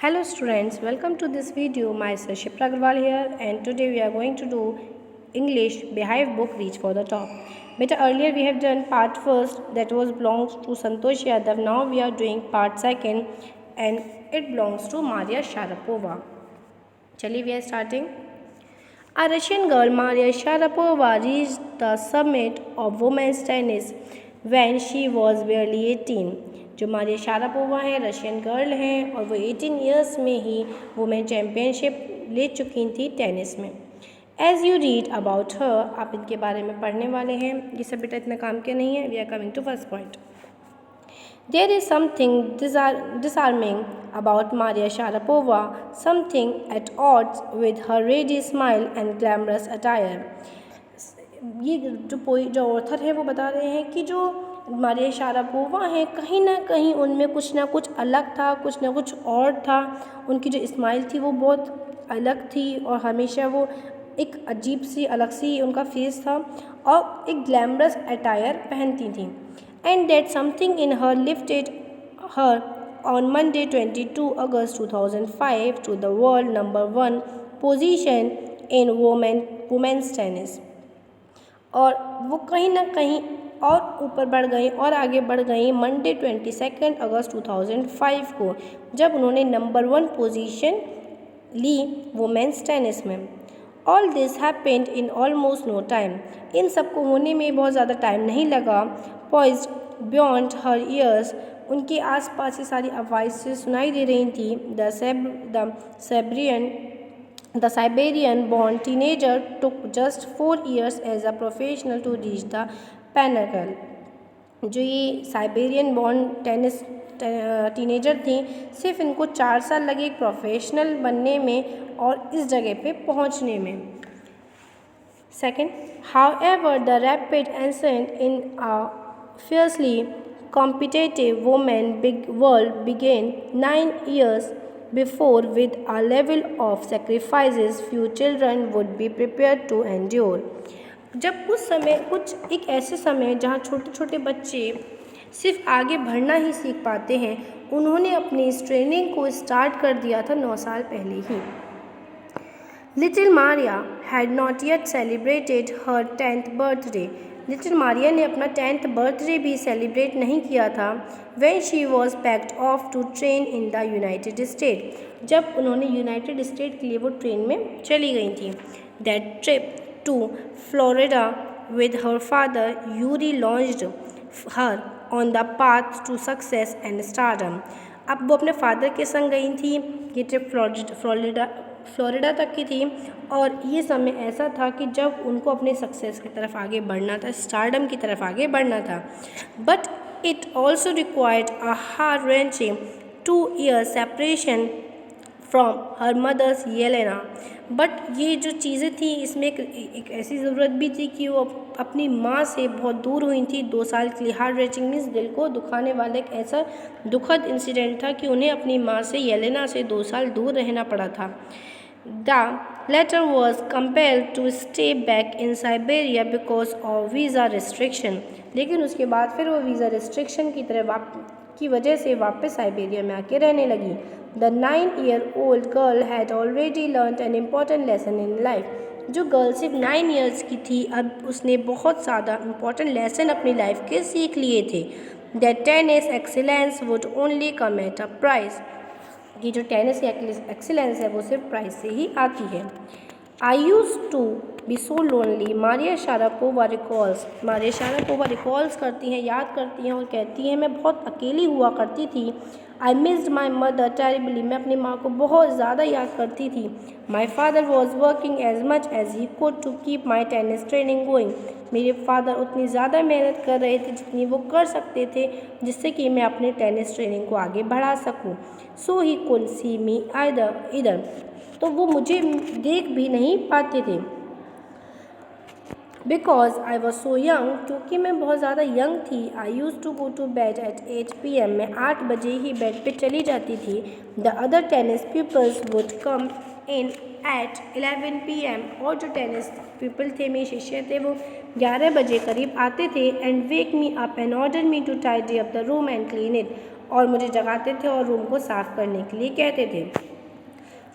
Hello students, welcome to this video. Myself Shipra Agarwal here, and today we are going to do English Behive book Reach for the Top. Beta, earlier we have done part first that was belongs to Santosh Yadav. Now we are doing part second and it belongs to Maria Sharapova. Chaliye, we are starting. A Russian girl, Maria Sharapova, reached the summit of women's tennis when she was barely 18. जो Maria Sharapova है Russian girl हैं और वो 18 years में ही women championship ले चुकी थी tennis में. As you read about her, आप इनके बारे में पढ़ने वाले हैं. ये सब बेटा इतना काम के नहीं है. We are coming to first point. There is something disarming about Maria Sharapova, something at odds with her ready smile and glamorous attire. ये जो ऑथर है वो बता रहे हैं कि जो मारिया शारापोवा है कहीं ना कहीं उनमें कुछ ना कुछ अलग था, कुछ ना कुछ और था. उनकी जो स्माइल थी वो बहुत अलग थी और हमेशा वो एक अजीब सी अलग सी उनका फेस था और एक ग्लैमरस अटायर पहनती थी. And that something in her lifted her on Monday 22 August 2005 to the world #1 position in women's tennis. और वो कहीं ना कहीं और ऊपर बढ़ गई और आगे बढ़ गई मंडे 22 अगस्त 2005 को जब उन्होंने नंबर 1 पोजीशन ली वुमेंस टेनिस में. All this happened in almost no time. इन सब को होने में बहुत ज़्यादा टाइम नहीं लगा. पॉइज्ड बियॉन्ड हर ईयर्स, उनके आसपास ये सारी आवाज़ें सुनाई दे रही थी. The Siberian born teenager took just 4 years as a professional to reach the pinnacle. जो ये साइबेरियन बॉर्न टेनिस टीनेजर थी सिर्फ इनको 4 साल लगे एक प्रोफेशनल बनने में और इस जगह पे पहुंचने में. Second, however the rapid ascent in a fiercely competitive world began 9 years before with a level of sacrifices few children would be prepared to endure. जब कुछ एक ऐसे समय जहाँ छोटे छोटे बच्चे सिर्फ आगे बढ़ना ही सीख पाते हैं, उन्होंने अपनी इस ट्रेनिंग को स्टार्ट कर दिया था 9 साल पहले ही. Little Maria had not yet celebrated her 10th birthday. Little Maria ने अपना 10th बर्थडे भी सेलिब्रेट नहीं किया था. When she was packed off to train in the United State, जब उन्होंने यूनाइटेड स्टेट के लिए वो ट्रेन में चली गई थी. That trip to Florida with her father Yuri launched her on the path to success and stardom. अब वो अपने फादर के संग गई थी. ये ट्रिप फ्लोरिडा तक की थी और ये समय ऐसा था कि जब उनको अपने सक्सेस की तरफ आगे बढ़ना था, स्टारडम की तरफ आगे बढ़ना था. But it also required a heart wrenching 2 year separation from her mothers Yelena. बट ये जो चीज़ें थी इसमें एक ऐसी ज़रूरत भी थी कि वो अपनी माँ से बहुत दूर हुई थी 2 साल के लिए. हार्ट रेंचिंग मीन्स दिल को दुखाने वाला एक ऐसा दुखद इंसिडेंट था कि उन्हें अपनी माँ से येलेना से 2 साल दूर रहना पड़ा था. The latter was compelled to stay back in Siberia because of visa restriction. लेकिन उसके बाद फिर वो वीज़ा रिस्ट्रिक्शन की वजह से वापस साइबेरिया में आके रहने लगी. The 9-year-old girl had already learned an important lesson in life. जो गर्ल सिर्फ 9 years की थी, अब उसने बहुत ज़्यादा इम्पोर्टेंट लेसन अपनी लाइफ के सीख लिए थे. That tennis excellence would only come at a price. ये जो टेनिस की एक्सीलेंस है वो सिर्फ प्राइस से ही आती है. I use to be so lonely, Maria Sharapova recalls. Maria Sharapova recalls करती हैं, याद करती हैं और कहती हैं मैं बहुत अकेली हुआ करती थी. I missed my mother terribly, मैं अपनी माँ को बहुत ज़्यादा याद करती थी. My father was working as much as he could to keep my tennis training going. मेरे फादर उतनी ज़्यादा मेहनत कर रहे थे जितनी वो कर सकते थे जिससे कि मैं अपनी टेनिस ट्रेनिंग को आगे बढ़ा सकूं. सो ही कुड सी मी इधर, तो वो मुझे देख भी नहीं पाते थे. Because I was so young, क्योंकि मैं बहुत ज़्यादा यंग थी. I use to go to bed at 8 PM. मैं 8 बजे ही बेड पे चली जाती थी. The other tennis peoples would come in at 11 PM. और जो टेनिस पीपल थे, मेरे शिष्य थे, वो 11 बजे करीब आते थे. And wake me up and order me to tidy up the room and clean it. और मुझे जगाते थे और रूम को साफ़ करने के लिए कहते थे।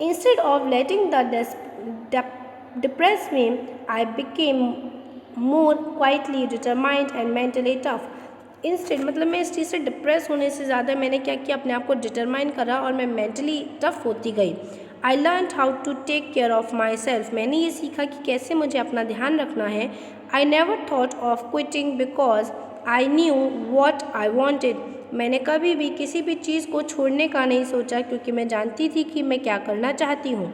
Instead of letting the depress me, I became more quietly determined and mentally tough. Instead मतलब मैं इस चीज़ से डिप्रेस होने से ज़्यादा मैंने क्या किया, अपने आप को डिटरमाइन करा और मैं मेंटली टफ होती गई। I learn how to take care of my self, मैंने ये सीखा कि कैसे मुझे अपना ध्यान रखना है। I never thought of quitting because I knew what I wanted, मैंने कभी भी किसी भी चीज़ को छोड़ने का नहीं सोचा क्योंकि मैं जानती थी कि मैं क्या करना चाहती हूँ।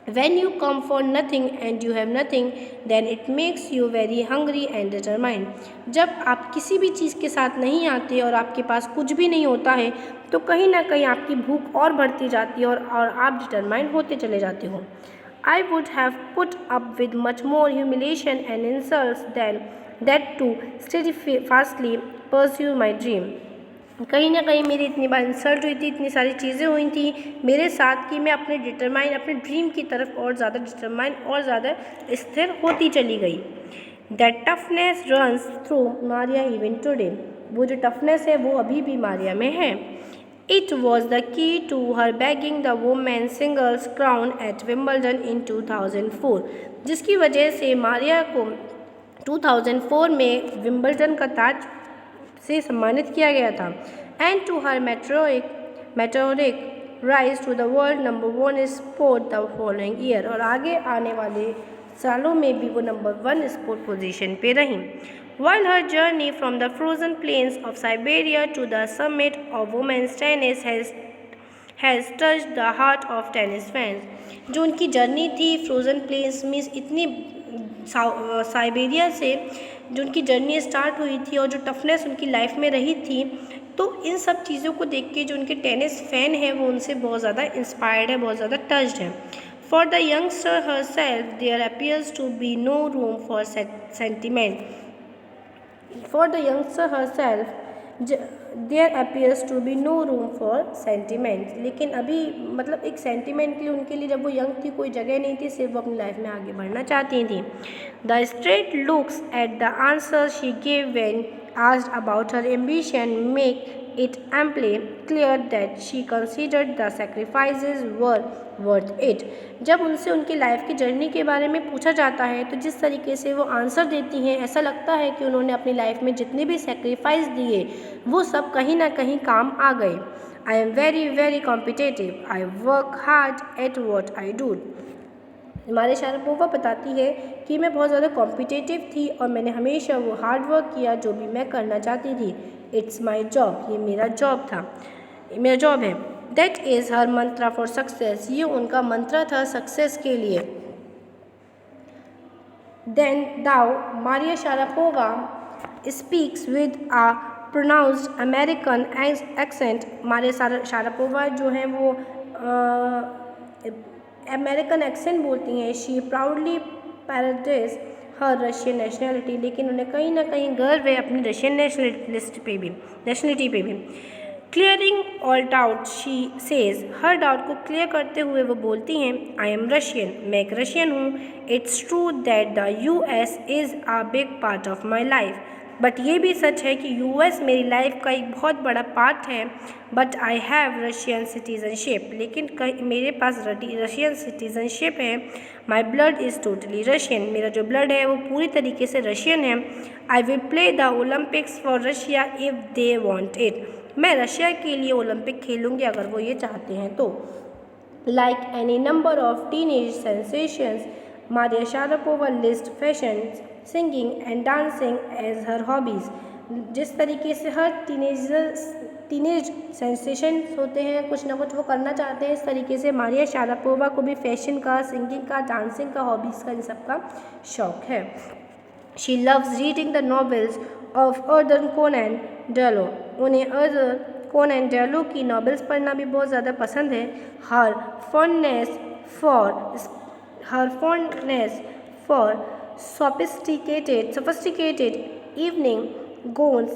When you come for nothing and you have nothing, then it makes you very hungry and determined. जब आप किसी भी चीज़ के साथ नहीं आते और आपके पास कुछ भी नहीं होता है तो कहीं ना कहीं आपकी भूख और बढ़ती जाती है और आप डिटरमाइंड होते चले जाते हो। I would have put up with much more humiliation and insults than that to steadfastly pursue my dream. कहीं ना कहीं मेरी इतनी बार इंसल्ट हुई थी, इतनी सारी चीज़ें हुई थी मेरे साथ कि मैं अपने ड्रीम की तरफ और ज़्यादा डिटरमाइन और ज़्यादा स्थिर होती चली गई। That toughness runs through Maria even today, वो जो टफनेस है वो अभी भी मारिया में है। It was the key to her bagging the women singles crown at Wimbledon in 2004, जिसकी वजह से मारिया को 2004 में विम्बलडन का ताज से सम्मानित किया गया था। And to her meteoric rise to the world number 1 sport the following year, और आगे आने वाले सालों में भी वो नंबर 1 स्पोर्ट पोजीशन पे रहीं। While her journey from the frozen plains of Siberia to the summit of women's tennis has touched the heart of tennis fans, जो उनकी जर्नी थी फ्रोज़न प्लेन्स में इतनी साइबेरिया से जो उनकी जर्नी स्टार्ट हुई थी और जो टफनेस उनकी लाइफ में रही थी, तो इन सब चीज़ों को देख के जो उनके टेनिस फ़ैन हैं वो उनसे बहुत ज़्यादा इंस्पायर्ड है, बहुत ज़्यादा टच्ड है। For the youngster her self there appears to be no room for sentiment, for the youngster her self there appears to be no room for sentiment, लेकिन अभी मतलब एक सेंटिमेंट के लिए उनके लिए जब वो यंग थी कोई जगह नहीं थी, सिर्फ वो अपनी लाइफ में आगे बढ़ना चाहती थी। The straight looks at the answer she gave when asked about her ambition make it amply clear that she considered the sacrifices were worth it. जब उनसे उनकी लाइफ की जर्नी के बारे में पूछा जाता है तो जिस तरीके से वो आंसर देती हैं ऐसा लगता है कि उन्होंने अपनी लाइफ में जितने भी सेक्रीफाइस दिए वो सब कहीं ना कहीं काम आ गए। I am very very competitive, I work hard at what I do. Maria Sharapova बताती है कि मैं बहुत ज़्यादा कॉम्पिटिटिव थी और मैंने हमेशा वो हार्ड वर्क किया जो भी मैं करना चाहती थी। इट्स माई जॉब, ये मेरा जॉब था, मेरा जॉब है। That is her mantra for success, ये उनका मंत्रा था सक्सेस के लिए। Then though Maria Sharapova speaks with a pronounced American accent. Maria Sharapova जो हैं वो अमेरिकन एक्सेंट बोलती हैं। She proudly parades her Russian nationality, लेकिन उन्हें कहीं ना कहीं गर्व है अपनी रशियन नेशनलिटी पे भी। Clearing all doubt she says, her doubt को क्लियर करते हुए वो बोलती हैं आई एम रशियन, मैं एक रशियन हूँ। It's true that the US is a big part of my life, but ये भी सच है कि US मेरी लाइफ का एक बहुत बड़ा पार्ट है। But I have Russian citizenship, लेकिन मेरे पास रशियन सिटीज़नशिप है। My blood is totally Russian, मेरा जो ब्लड है वो पूरी तरीके से रशियन है। I will play the Olympics for Russia if they want it, मैं रशिया के लिए ओलंपिक खेलूँगी अगर वो ये चाहते हैं तो। Like any number of teenage sensations, Maria Sharapova list fashion, singing and dancing as her hobbies. जिस तरीके से हर टीनेज सेंसेशन होते हैं, कुछ ना कुछ वो करना चाहते हैं, इस तरीके से मारिया शारापोवा को भी फैशन का, सिंगिंग का, डांसिंग का, हॉबीज़ का, इन सब का शौक है। She loves reading the novels of Arthur Conan Doyle, उन्हें आर्थर कोनैन डॉयल की नॉवेल्स पढ़ना भी बहुत ज़्यादा पसंद है। Her fondness for sophisticated evening gowns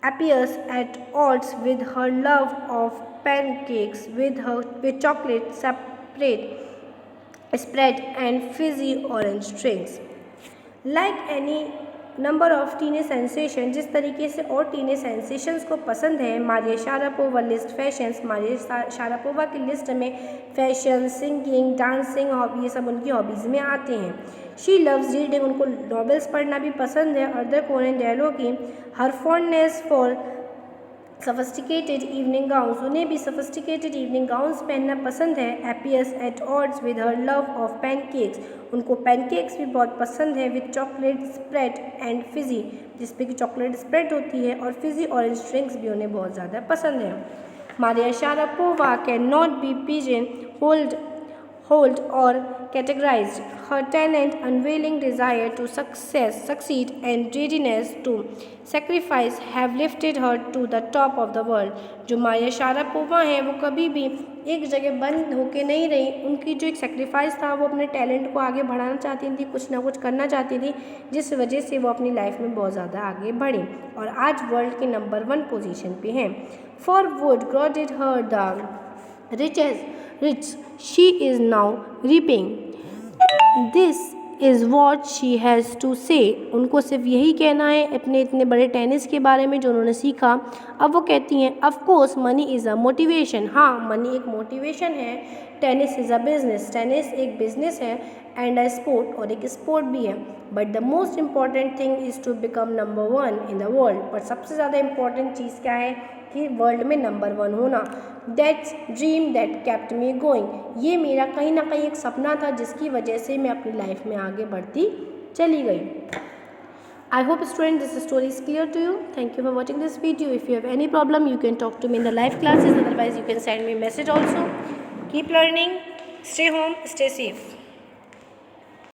appears at odds with her love of pancakes with chocolate spread and fizzy orange drinks. Like any number of teenage sensation, जिस तरीके से और टीनेज सेंसेशंस को पसंद है। Maria Sharapova list fashions, Maria Sharapova की list में fashion, singing, dancing hobby, ये सब उनकी हॉबीज़ में आते हैं। शी लव्स रीडिंग, उनको नॉवेल्स पढ़ना भी पसंद है। अदर कोरेन डेलो की her fondness for sophisticated evening gowns, उन्हें भी सफिस्टिकेटेड इवनिंग गाउन्स पहनना पसंद है। Appears at odds with her love of pancakes, उनको पैनकेक्स भी बहुत पसंद है। With chocolate spread and Fiji, जिसपे कि चॉकलेट स्प्रेड होती है, और फिजी ऑरेंज ड्रिंक्स भी उन्हें बहुत ज़्यादा पसंद है। Maria Sharapova can not be pigeon hold or categorized. Her talent, unwavering desire to succeed, and readiness to sacrifice have lifted her to the top of the world. जो Maria Sharapova हैं वो कभी भी एक जगह बंद होके नहीं रही। उनकी जो एक सेक्रीफाइस था, वो अपने टैलेंट को आगे बढ़ाना चाहती थी, कुछ ना कुछ करना चाहती थी, जिस वजह से वो अपनी लाइफ में बहुत ज़्यादा आगे बढ़ी और आज वर्ल्ड के नंबर 1 पोजीशन पे हैं। For would godhead her the rich she is now reaping. This is what she has to say. उनको सिर्फ यही कहना है अपने इतने बड़े टेनिस के बारे में जो उन्होंने सीखा। अब वो कहती हैं of course money is a motivation, हाँ मनी एक मोटिवेशन है। Tennis is a business, tennis एक बिजनेस है। एंड अ स्पोर्ट, और एक स्पोर्ट भी है। But the most important thing is to become number 1 in the world. पर सबसे ज़्यादा इम्पॉर्टेंट चीज़ क्या है कि वर्ल्ड में नंबर 1 होना। That's dream that kept me going, ये मेरा कहीं ना कहीं एक सपना था जिसकी वजह से मैं अपनी लाइफ में आगे बढ़ती चली गई। I hope students this story is clear to you. Thank you for watching this video. If you have any problem you can talk to me in the live classes, otherwise you can send me a message also. Keep learning, stay home, stay safe.